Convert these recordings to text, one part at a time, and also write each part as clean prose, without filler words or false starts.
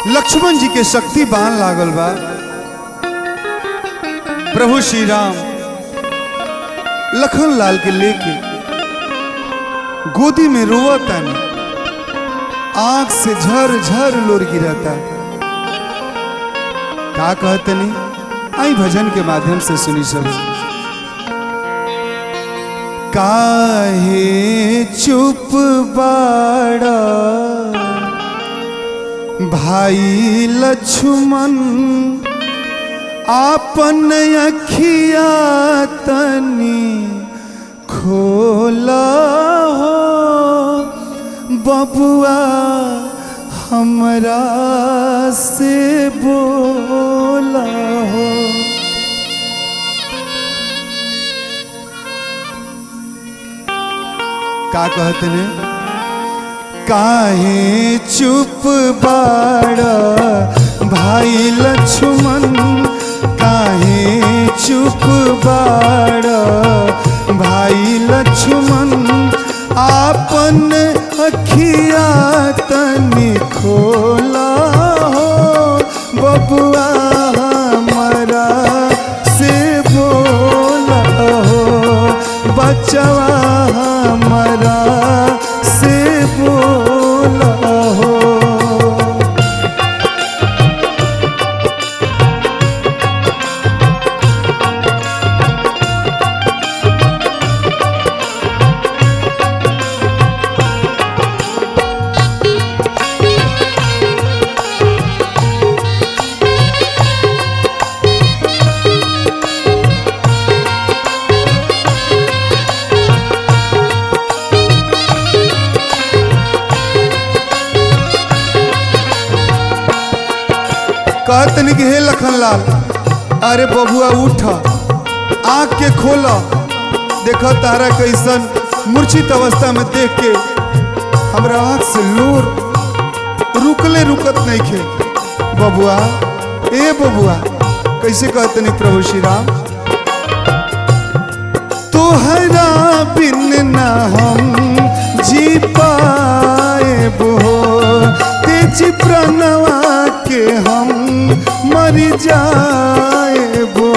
लक्ष्मण जी के शक्ति बाण लागल बा। प्रभु श्री राम लखन लाल के लेके गोदी में रोवता नहीं, आंख से झर झर लोर गिरता। का कहते नहीं, आई भजन के माध्यम से सुनी सब। काहे चुप बाड़ा भाई लक्ष्मण, आपन अखिया तनी खोला हो, बबुआ हमरा से बोला हो। का कहते ने, काहे चुप बाड़ा भाई लक्ष्मण, काहे चुप बाड़ा भाई लक्ष्मण, आपन अखिया तनी खोला हो, बबुआ हमरा से बोला हो, बचवा हमरा से बोला हो। कहतनी कि हे लखन लाल, अरे बबुआ उठ, आँख के खोला। देखो तारा कैसन मूर्छित अवस्था में देख के हमरा आँख से लोर रुकले रुकत नहीं खे। बबुआ ए बबुआ, कैसे कहतनी प्रभु श्री राम, तोहरा बिन ना हम जी पाए बो, तेज प्रणवा के हम मर जाए बो।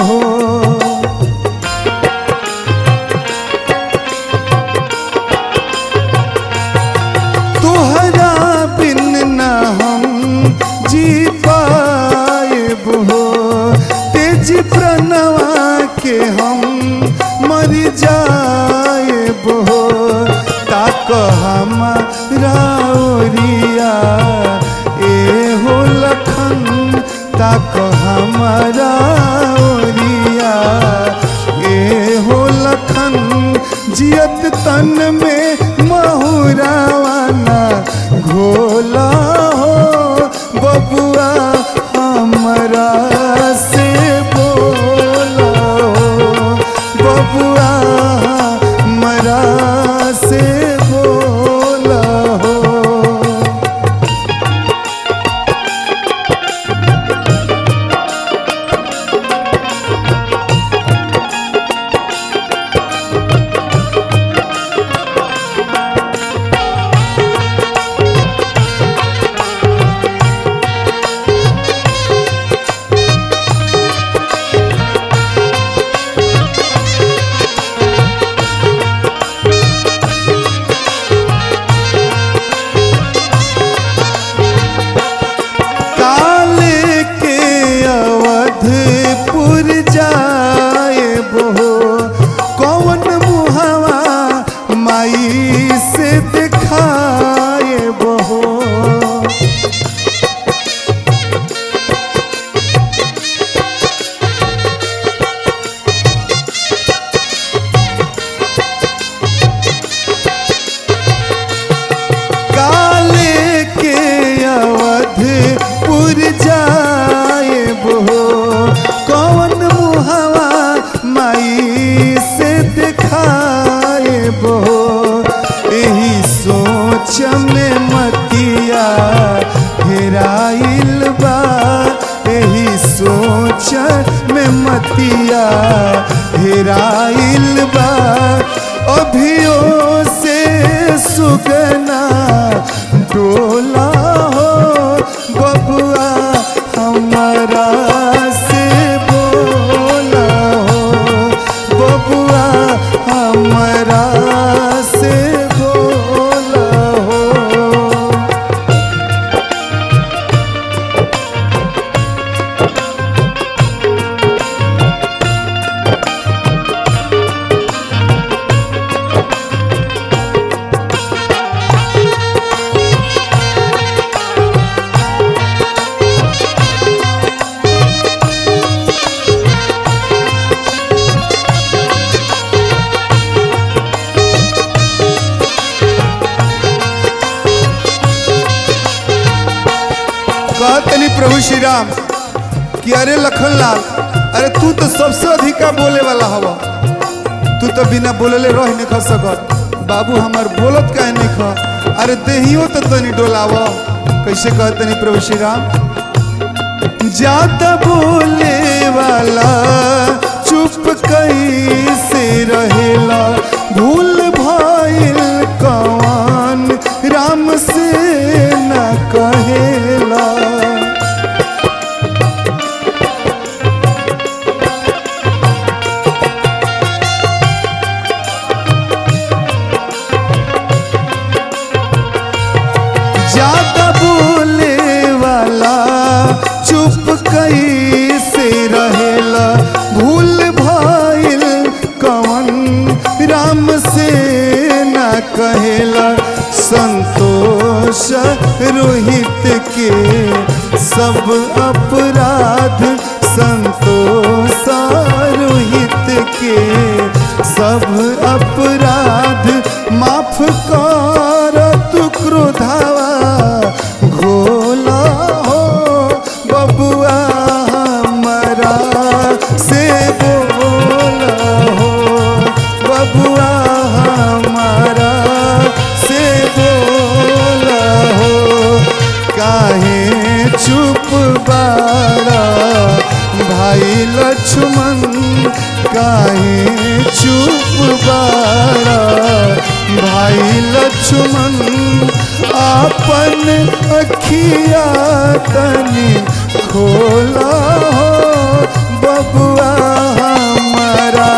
तोहरा बिन ना हम जी पाए बो, तेज प्रणवा के हम मर जाए बो। ताक हमारा ओरिया ए हो लखन, ताक हमारा ओरिया ए हो लखन, जियत तन में महुरावाना घोला हो, बबुआ हमरा से बोला हो, बबुआ हमरा से बोला हो। में मतिया हेराइल बा, एही सोच में मतिया हेराइल बा। अभियो से सुगना डोला हो बबुआ कहतनी प्रभु श्री राम कि अरे लखनलाल, अरे तू तो सबसे अधिका बोले वाला हवा, तू तो बिना बोलले रह नहीं खा सकत। बाबू हमार बोलत काहे नहीं खा, अरे देहियो तो तनी डोलावा। कैसे कहतनी प्रभु श्री राम, ज्यादा बोले वाला चुप कैसे रहेला, भूल भाईल कौन राम से न कहेला। ज्यादा बोले वाला चुप कैसे रहेला, भूल भाईल कौन राम से न कहेला। संतोष रोहित के सब अपराध, संतोष रोहित के सब अपराध माफ कर तू क्रोधावा घोला हो बबुआ हमारा से बोला हो, बबुआ हमारा से बोला हो। काहे चुप बाड़ा भाई लक्ष्मण, काहे चुप बाड़ा भाई लक्ष्मण। आपन अखिया तनी खोला हो बबुआ हमारा